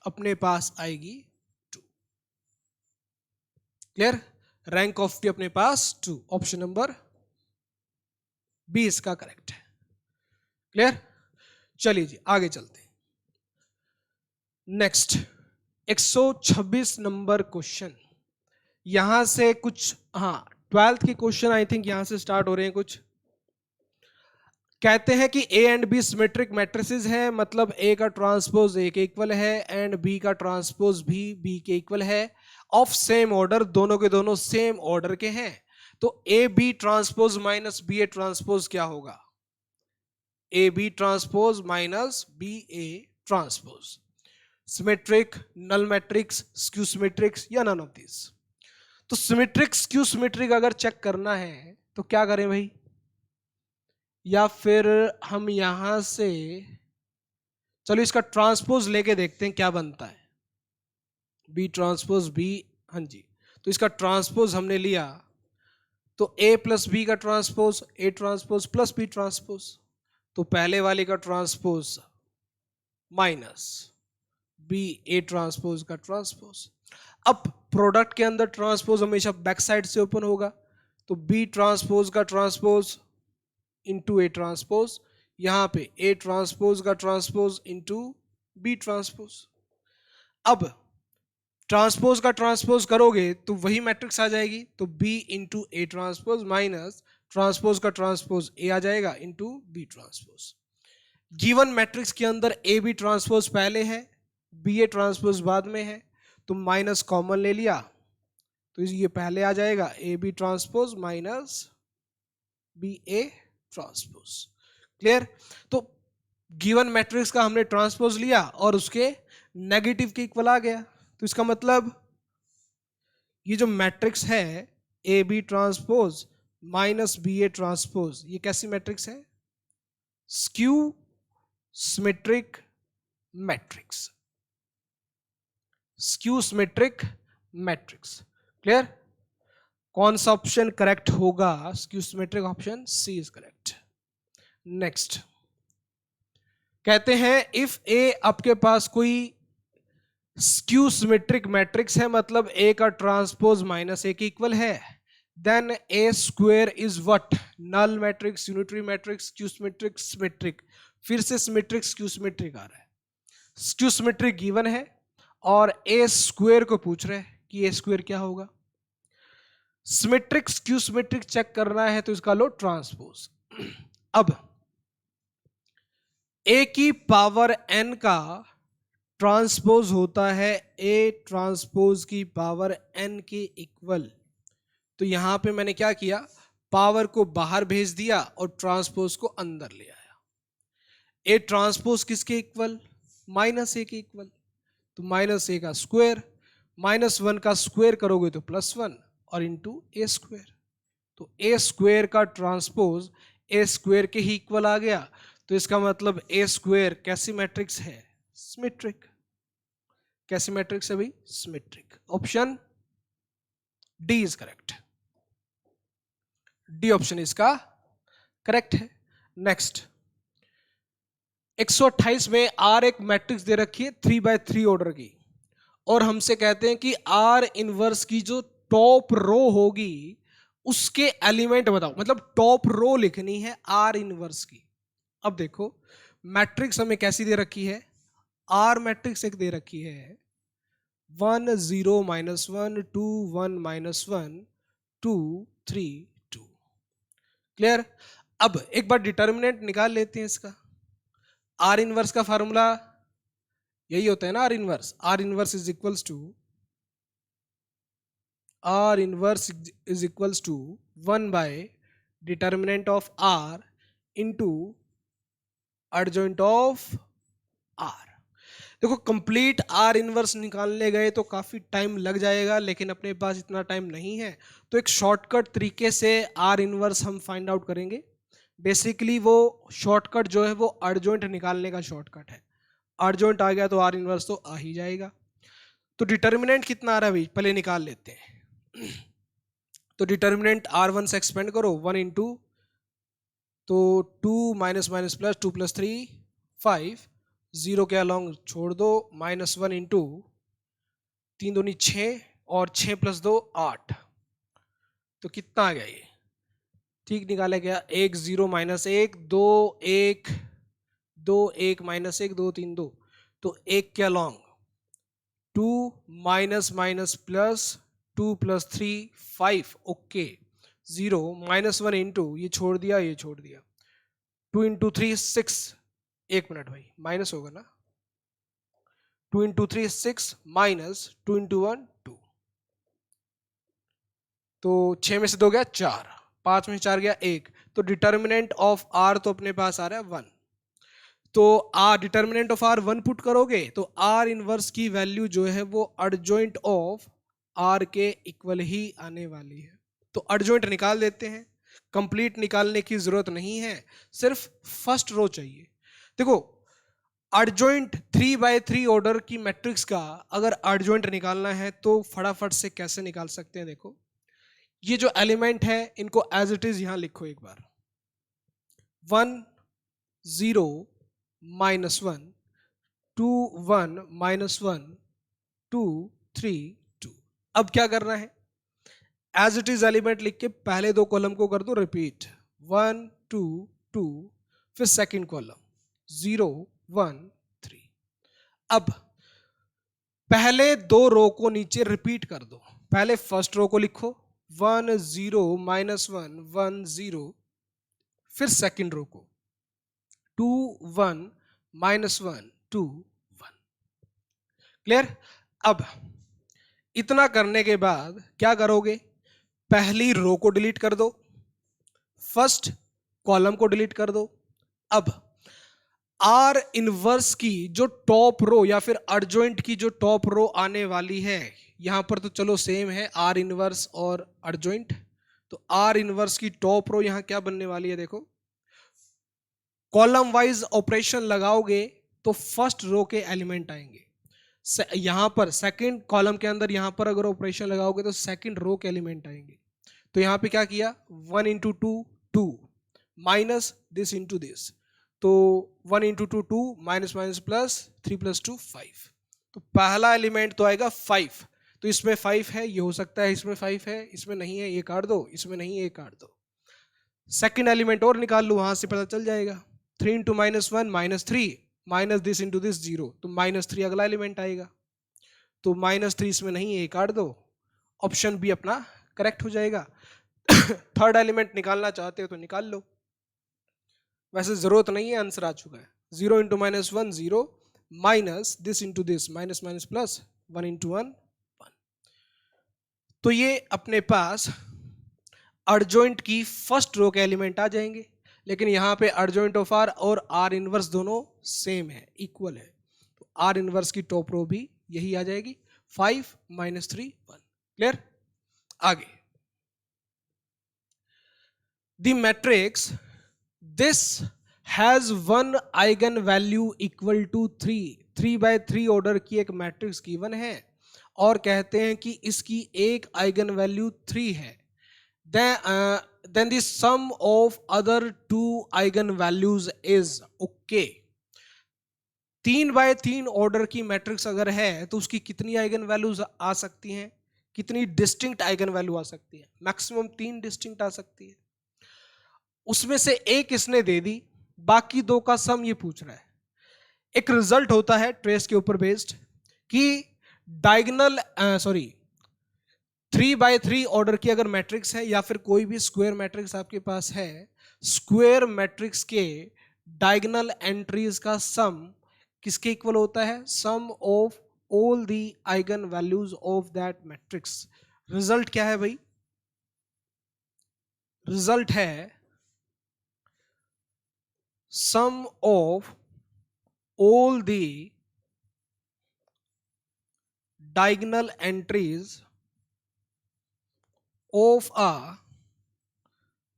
अपने पास आएगी 2। क्लियर? रैंक ऑफ टी अपने पास 2, ऑप्शन नंबर बी इसका करेक्ट है। क्लियर? चलिए जी आगे चलते हैं। नेक्स्ट 126 नंबर क्वेश्चन, यहां से कुछ, हाँ 12th के क्वेश्चन आई थिंक यहां से स्टार्ट हो रहे हैं। कुछ कहते हैं कि A and B symmetric matrices है, मतलब ए का ट्रांसपोज ए के इक्वल है एंड बी का ट्रांसपोज भी बी के इक्वल है, ऑफ सेम ऑर्डर, दोनों के दोनों सेम ऑर्डर के हैं। तो A B transpose minus B A transpose क्या होगा? A B transpose minus B A transpose. Symmetric, null matrix, skew symmetric या नन ऑफ दिस। तो सिमेट्रिक स्क्यू सिमेट्रिक अगर चेक करना है तो क्या करें भाई? या फिर हम यहां से चलो इसका ट्रांसपोज लेके देखते हैं क्या बनता है। बी ट्रांसपोज बी, हाँ जी, तो इसका ट्रांसपोज हमने लिया तो ए प्लस बी का transpose A transpose plus B transpose, तो पहले वाले का transpose minus B A transpose का ट्रांसपोज। अब प्रोडक्ट के अंदर ट्रांसपोज हमेशा बैक साइड से ओपन होगा, तो बी ट्रांसपोज का ट्रांसपोज इंटू ए ट्रांसपोज, यहां पे ए ट्रांसपोज का ट्रांसपोज इंटू बी ट्रांसपोज। अब ट्रांसपोज का ट्रांसपोज करोगे तो वही मैट्रिक्स आ जाएगी, तो B into A transpose minus transpose का ट्रांसपोज ए आ जाएगा into B transpose. Given matrix के अंदर ए बी ट्रांसपोज पहले है, बी ए ट्रांसपोज बाद में है, तो माइनस कॉमन ले लिया, तो ये पहले आ जाएगा A B transpose minus B A transpose. Clear? तो गिवन मैट्रिक्स का हमने ट्रांसपोज लिया और उसके नेगेटिव के इक्वल आ गया, तो इसका मतलब ये जो मैट्रिक्स है A B transpose minus B A transpose, ये कैसी मैट्रिक्स है? Skew symmetric matrix, skew symmetric matrix. Clear? कौन सा ऑप्शन करेक्ट होगा? Skew symmetric, option C is correct. Next कहते हैं इफ ए आपके पास कोई स्क्यू सिमेट्रिक मैट्रिक्स है, मतलब ए का ट्रांसपोज माइनस ए के इक्वल है, then A square is what? Null matrix, unitary matrix, skew symmetric, symmetric. फिर से सिमेट्रिक स्क्यू सिमेट्रिक आ रहा है। स्क्यू सिमेट्रिक गिवन है और ए स्क्वायर को पूछ रहे हैं कि ए स्क्वायर क्या होगा। सिमेट्रिक स्क्यू सिमेट्रिक चेक करना है तो इसका लो ट्रांसपोज। अब ए की पावर एन का ट्रांसपोज होता है ए ट्रांसपोज की पावर एन के इक्वल। तो यहां पे मैंने क्या किया, पावर को बाहर भेज दिया और ट्रांसपोज को अंदर ले आया। ए ट्रांसपोज किसके इक्वल? माइनस ए के इक्वल, तो माइनस ए का स्क्वायर, माइनस वन का स्क्वायर करोगे तो प्लस वन और इंटू ए स्क्वायर, तो ए स्क्वायर का ट्रांसपोज ए स्क्वायर के ही इक्वल आ गया, तो इसका मतलब ए स्क्वायर कैसी मैट्रिक्स है? सिमेट्रिक। कैसी मैट्रिक्स है भाई? Symmetric. Option D is correct, D option इसका करेक्ट है। नेक्स्ट 128 में आर एक मैट्रिक्स दे रखी है 3x3 ऑर्डर की, और हमसे कहते हैं कि आर इनवर्स की जो टॉप रो होगी उसके एलिमेंट बताओ, मतलब टॉप रो लिखनी है आर इनवर्स की। अब देखो मैट्रिक्स हमें कैसी दे रखी है, आर मैट्रिक्स एक दे रखी है 1 0 -1 2 1 -1 2 3 2। क्लियर? अब एक बार डिटर्मिनेंट निकाल लेते हैं इसका। आर इनवर्स का फार्मूला यही होता है ना, R inverse is equals to, R inverse is equals to 1 by determinant of R into adjoint of R. देखो कंप्लीट आर इनवर्स निकालने गए तो काफी टाइम लग जाएगा, लेकिन अपने पास इतना टाइम नहीं है, तो एक शॉर्टकट तरीके से आर इनवर्स हम फाइंड आउट करेंगे। बेसिकली वो शॉर्टकट जो है वो एडजॉइंट निकालने का शॉर्टकट है। एडजॉइंट आ गया तो आर इनवर्स तो आ ही जाएगा। तो डिटर्मिनेंट कितना आ रहा है भाई, पहले निकाल लेते हैं। तो डिटर्मिनेंट R1 से एक्सपेंड करो 1 इंटू, तो 2 माइनस माइनस प्लस 2 + 3 5, 0 के अलॉन्ग छोड़ दो, -1 इंटू 3 दूनी 6 और 6 + 2 8, तो कितना आ गया ये? ठीक निकाला गया। 1 0 -1 2 1 2 1 -1 2 3 2, तो 1 के along 2 minus minus plus 2 + 3 5, okay 0 -1 into ये छोड़ दिया, ये छोड़ दिया, 2 इंटू 3 6, 1 मिनट भाई माइनस होगा ना, 2 इंटू 3 6 माइनस 2 इंटू 1 2, तो 6 में से 2 गया 4, 5 में 4 गया 1, तो डिटर्मिनेंट ऑफ आर तो अपने पास आ रहा है 1। तो R determinant of R 1 put करोगे तो आर इनवर्स की वैल्यू जो है वो एडजॉइंट ऑफ आर के इक्वल ही आने वाली है। तो एडजॉइंट निकाल देते हैं, कंप्लीट निकालने की जरूरत नहीं है, सिर्फ फर्स्ट रो चाहिए। देखो एडजॉइंट 3x3 ऑर्डर की मैट्रिक्स का अगर एडजॉइंट निकालना है तो फटाफट से कैसे निकाल सकते हैं। देखो ये जो एलिमेंट है इनको एज इट इज यहां लिखो एक बार, 1 0 -1 2 1 -1 2 3 2। अब क्या करना है, एज इट इज एलिमेंट लिख के पहले दो कॉलम को कर दो रिपीट, 1 2 2, फिर सेकंड कॉलम 0 1 3। अब पहले दो रो को नीचे रिपीट कर दो। पहले फर्स्ट रो को लिखो 1 0 -1 1 0, फिर सेकंड रो को 2 1 -1 2 1। क्लियर? अब इतना करने के बाद क्या करोगे, पहली रो को डिलीट कर दो, फर्स्ट कॉलम को डिलीट कर दो। अब आर इनवर्स की जो टॉप रो या फिर अर्जॉइंट की जो टॉप रो आने वाली है, यहां पर तो चलो सेम है आर इनवर्स और अर्जॉइंट, तो आर इनवर्स की टॉप रो यहां क्या बनने वाली है, देखो कॉलम वाइज ऑपरेशन लगाओगे तो फर्स्ट रो के एलिमेंट आएंगे। यहां पर सेकंड कॉलम के अंदर यहां पर अगर ऑपरेशन लगाओगे तो सेकंड रो के एलिमेंट आएंगे। तो यहां पे क्या किया, 1 into 2 2 minus this into this, तो 1 into 2 2 minus minus plus 3 plus 2 5। तो पहला एलिमेंट तो आएगा 5, तो इसमें 5 है, ये हो सकता है इसमें 5 है, इसमें नहीं है ये काट दो, इसमें नहीं है ये काट दो। सेकंड एलिमेंट और निकाल लो, वहां से पता चल जाएगा 3 into -1 -3 minus this into this 0, तो -3 अगला एलिमेंट आएगा। तो -3 इसमें नहीं है, काट दो, ऑप्शन बी अपना करेक्ट हो जाएगा। थर्ड एलिमेंट निकालना चाहते हो तो निकाल लो, वैसे जरूरत नहीं है, आंसर आ चुका है। 0 into -1 0 minus this into this minus minus plus 1 into 1 1। तो ये अपने पास अर्जॉइंट की फर्स्ट रो के एलिमेंट आ जाएंगे, लेकिन यहाँ पे अर्जॉइंट ऑफ आर और आर इनवर्स दोनों सेम है, इक्वल है, तो आर इनवर्स की टॉप रो भी यही आ जाएगी 5 -3 1। क्लियर? आगे the matrix this has one eigen value equal to 3 bye 3 order की एक मैट्रिक्स गिवन है और कहते हैं कि इसकी एक आइगन वैल्यू 3 है, then the sum of other two eigen values is okay। 3 bye 3 order की मैट्रिक्स अगर है तो उसकी कितनी आइगन वैल्यूज आ सकती हैं, कितनी डिस्टिंक्ट आइगन वैल्यू आ सकती है, मैक्सिमम 3 डिस्टिंक्ट आ सकती है। उसमें से एक इसने दे दी, बाकी दो का सम ये पूछ रहा है। एक रिजल्ट होता है ट्रेस के ऊपर बेस्ड कि डायगोनल 3 बाय 3 ऑर्डर की अगर मैट्रिक्स है या फिर कोई भी स्क्वायर मैट्रिक्स आपके पास है, स्क्वायर मैट्रिक्स के डायगोनल एंट्रीज का सम किसके इक्वल होता है, sum of all the eigen values of that matrix. Result क्या है भाई, रिजल्ट है sum of all the diagonal entries of a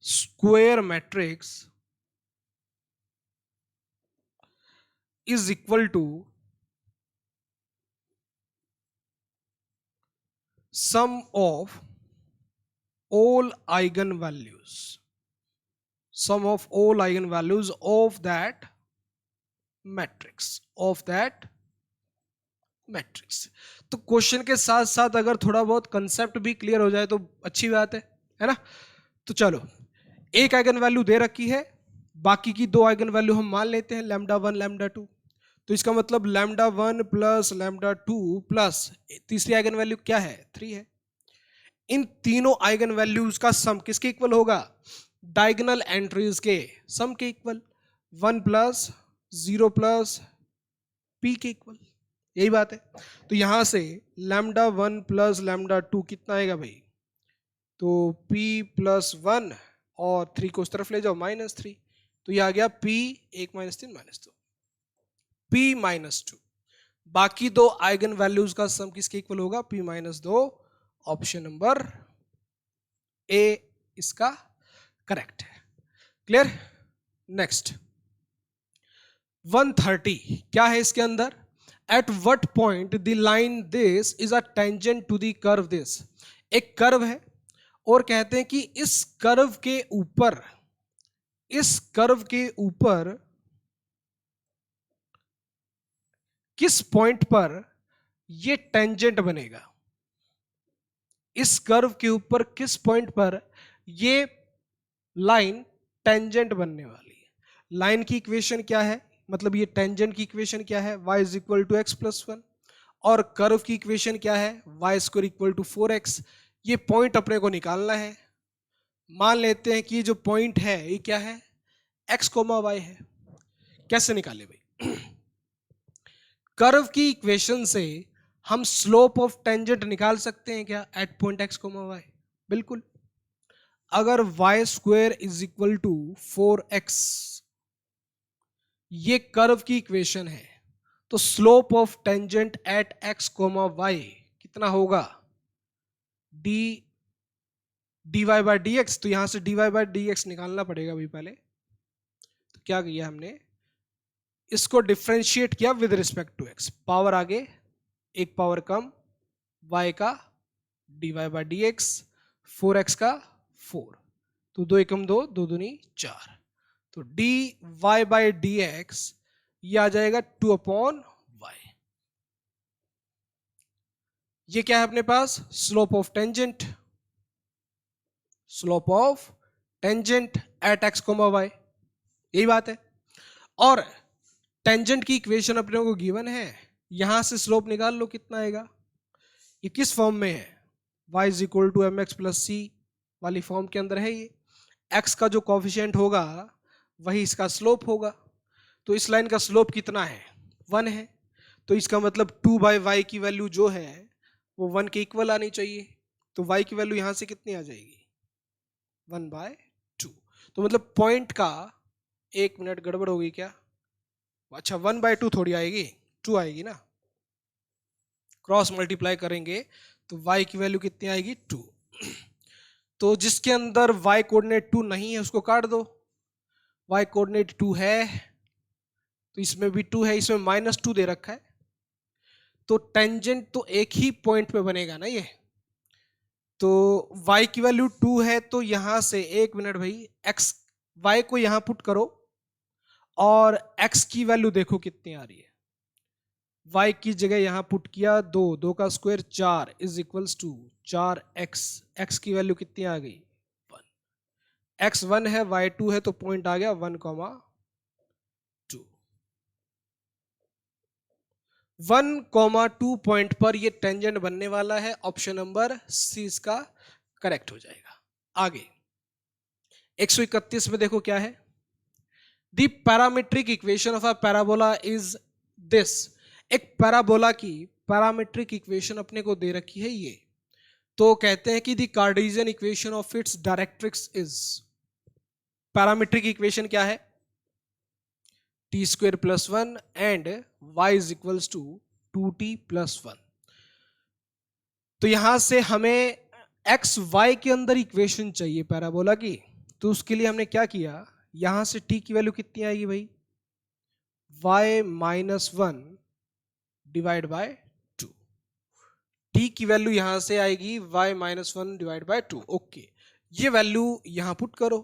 square matrix is equal to sum of all eigenvalues, sum of all eigenvalues of that matrix, of that matrix. तो क्वेश्चन के साथ साथ अगर थोड़ा बहुत कंसेप्ट भी क्लियर हो जाए तो अच्छी बात है ना। तो चलो, एक आइगन वैल्यू दे रखी है, बाकी की दो आइगन वैल्यू हम मान लेते हैं λ1 λ2, तो इसका मतलब λ1 प्लस λ2 प्लस तीसरी आइगन वैल्यू क्या है, 3 है। इन तीनों आइगन वैल्यूज का सम किसके इक्वल होगा, डायगोनल एंट्रीज के सम के इक्वल, 1 प्लस 0 प्लस p के इक्वल, यही बात है। तो यहां से λ1 प्लस λ2 कितना आएगा भाई, तो p प्लस 1 और 3 को उस तरफ ले जाओ -3, तो ये आ गया p 1 -3 -2 p -2। बाकी दो आइगन वैल्यूज का सम किसके इक्वल होगा, p -2। ऑप्शन नंबर ए इसका करेक्ट है। क्लियर? नेक्स्ट 130 क्या है इसके अंदर, at what point the line this is a tangent to the curve this. एक कर्व है और कहते हैं कि इस कर्व के ऊपर किस पॉइंट पर ये टेंजेंट बनेगा। इस कर्व के ऊपर किस पॉइंट पर ये लाइन टेंजेंट बनने वाली है। लाइन की इक्वेशन क्या है, मतलब ये टेंजेंट की इक्वेशन क्या है, y is equal to x plus one, और कर्व की इक्वेशन क्या है, Y square equal to 4x। ये पॉइंट अपने को निकालना है। मान लेते हैं कि ये जो पॉइंट है ये क्या है, x कोमा वाई है। कैसे निकाले भाई? कर्व की इक्वेशन से हम स्लोप ऑफ टेंजेंट निकाल सकते हैं क्या, at point x comma y? बिल्कुल। अगर y square is equal to 4x ये कर्व की इक्वेशन है, तो slope of tangent at x comma y कितना होगा, d d y by d x. तो यहां से d y by d x निकालना पड़ेगा भाई पहले। तो क्या किया हमने, इसको डिफ्रेंशिएट किया with respect to x, power आगे एक पावर कम, y का d y by d x, 4x का 4, तो दो एकम दो, दो दूनी 4, तो d y by d x ये आ जाएगा 2/y। ये क्या है अपने पास, slope of tangent, slope of tangent at x comma y, यही बात है। और टेंजेंट की इक्वेशन अपने को गिवन है, यहां से स्लोप निकाल लो कितना आएगा। ये किस फॉर्म में है, y is equal to m x plus c वाली फॉर्म के अंदर है। ये x का जो कॉफिशिएंट होगा वही इसका स्लोप होगा। तो इस लाइन का स्लोप कितना है, 1 है। तो इसका मतलब 2/y की वैल्यू जो है वो 1 के इक्वल आनी चाहिए। तो y की वैल्यू यहां से कितनी आ जाएगी, 1/2। तो मतलब पॉइंट का, एक मिनट गड़बड़ हो गई क्या, अच्छा 1/2 थोड़ी आएगी, 2 आएगी ना। क्रॉस मल्टीप्लाई करेंगे तो y की वैल्यू कितनी आएगी, 2। तो जिसके अंदर y कोऑर्डिनेट 2 नहीं है उसको काट दो, y कोऑर्डिनेट 2 है तो इसमें भी 2 है, इसमें -2 दे रखा है। तो टेंजेंट तो एक ही पॉइंट पे बनेगा ना ये। तो y की वैल्यू 2 है, तो यहां से एक मिनट भाई, x y को यहां पुट करो और x की वैल्यू देखो कितनी आ रही है। y की जगह यहां पुट किया 2, 2 का square 4 is equals to 4x। x की वैल्यू कितनी आ गई, 1। x 1 है, y 2 है, तो पॉइंट आ गया 1,2। 1,2 पॉइंट पर ये टेंजेंट बनने वाला है। ऑप्शन नंबर सी इसका करेक्ट हो जाएगा। आगे 131 में देखो क्या है, the parametric equation of a parabola is this. एक पैराबोला की पैरामीट्रिक इक्वेशन अपने को दे रखी है ये, तो कहते हैं कि the Cartesian equation of its directrix is. Parametric equation क्या है, t square plus 1 and y is equals to 2t plus 1। तो यहां से हमें एक्स वाई के अंदर इक्वेशन चाहिए पैराबोला की। तो उसके लिए हमने क्या किया, यहां से t की वैल्यू कितनी आएगी भाई, y-1 डिवाइड बाय 2। t की वैल्यू यहां से आएगी y-1 डिवाइड बाय 2। ओके, ये वैल्यू यहां पुट करो,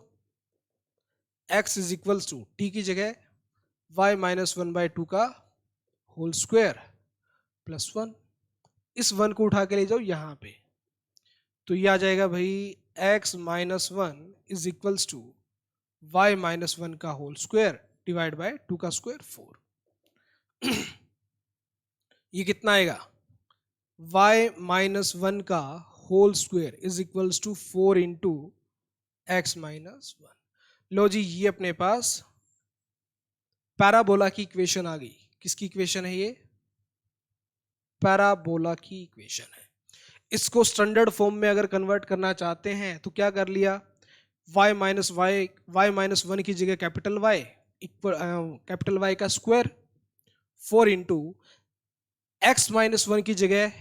x is equals to t की जगह y-1/2 का होल स्क्वायर प्लस 1। इस 1 को उठा के ले जाओ यहां पे, तो ये आ जाएगा भाई x-1 is equals to y-1 का होल स्क्वायर डिवाइड बाय 2 का स्क्वायर 4। ये कितना आएगा, y-1 का whole square is equals to 4 into x-1। लो जी, ये अपने पास पैराबोला की इक्वेशन आ गई। किसकी इक्वेशन है ये, पैराबोला की इक्वेशन है। इसको स्टैंडर्ड फॉर्म में अगर कन्वर्ट करना चाहते हैं तो क्या कर लिया, y-1 की जगह capital Y equal capital Y का स्क्वायर 4 इंटू x-1 की जगह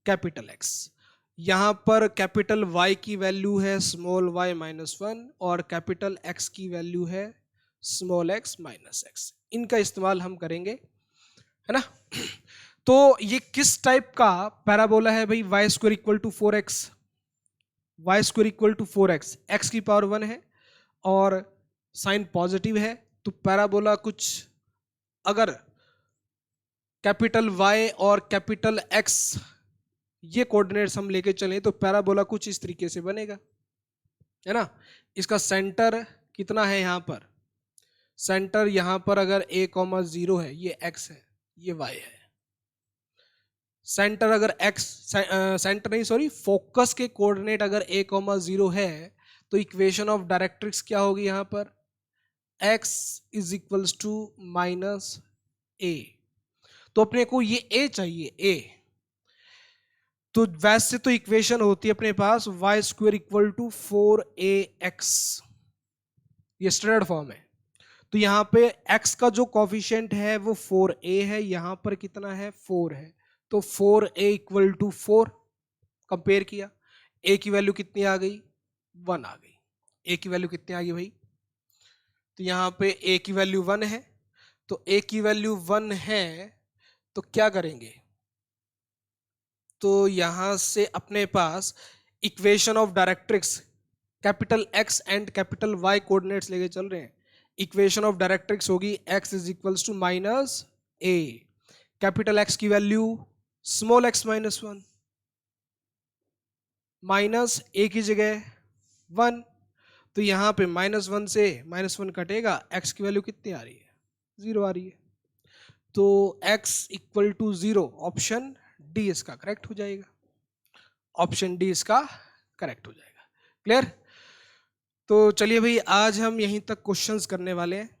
कैपिटल X। यहां पर कैपिटल Y की वैल्यू है स्मॉल y-1 और कैपिटल X की वैल्यू है स्मॉल x-x। इनका इस्तेमाल हम करेंगे, है ना। तो ये किस टाइप का पैराबोला है भाई, y square equal to 4x, y square equal to 4x, x की पावर 1 है और साइन पॉजिटिव है। तो पैराबोला कुछ अगर कैपिटल Y और कैपिटल X ये कोऑर्डिनेट्स हम लेके चलें तो पैराबोला कुछ इस तरीके से बनेगा, है ना। इसका सेंटर कितना है यहाँ पर, सेंटर यहाँ पर अगर a,0 है, ये x है, ये y है। सेंटर अगर x, सेंटर नहीं सॉरी, फोकस के कोऑर्डिनेट अगर a,0 है तो इक्वेशन ऑफ डायरेक्ट्रिक्स क्या होगी यहाँ पर, x is equals to minus a। तो अपने को ये a चाहिए, a। तो वैसे तो इक्वेशन होती है अपने पास y square equal to 4ax, ये स्टैंडर्ड फॉर्म है। तो यहाँ पे x का जो कॉफिशिएंट है वो 4a है, यहाँ पर कितना है 4 है, तो 4a इक्वल टू 4। कंपेयर किया, a की वैल्यू कितनी आ गई, 1 आ गई। a की वैल्यू कितनी आ गई भाई, तो यहाँ पे a की वैल्यू 1 है, तो a की वैल्यू 1 है तो क्या करेंगे, तो यहां से अपने पास equation of directrix capital X and capital Y coordinates लेके चल रहे हैं। इक्वेशन ऑफ डायरेक्ट्रिक्स होगी x is equals to minus a, capital X की value small x minus 1, minus a की जगह 1, तो यहाँ पे -1 से -1 कटेगा, x की वैल्यू कितनी आ रही है, 0 आ रही है। तो x equal to 0, option D इसका करेक्ट हो जाएगा, ऑप्शन डी इसका करेक्ट हो जाएगा। क्लियर। तो चलिए भाई, आज हम यहीं तक क्वेश्चंस करने वाले हैं।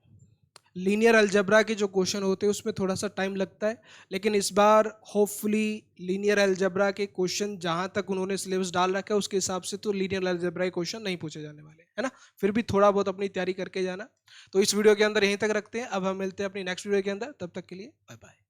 लीनियर अलजेब्रा के जो क्वेश्चन होते हैं उसमें थोड़ा सा टाइम लगता है, लेकिन इस बार होपफुली लीनियर अलजेब्रा के क्वेश्चन जहां तक उन्होंने सिलेबस डाल रखा है उसके हिसाब से तो लीनियर अलजेब्रा के क्वेश्चन नहीं पूछे जाने वाले, है ना। फिर भी थोड़ा बहुत अपनी तैयारी करके जाना। तो इस वीडियो के अंदर यहीं तक रखते हैं, अब हम मिलते हैं अपनी नेक्स्ट वीडियो के अंदर, तब तक के लिए बाय बाय।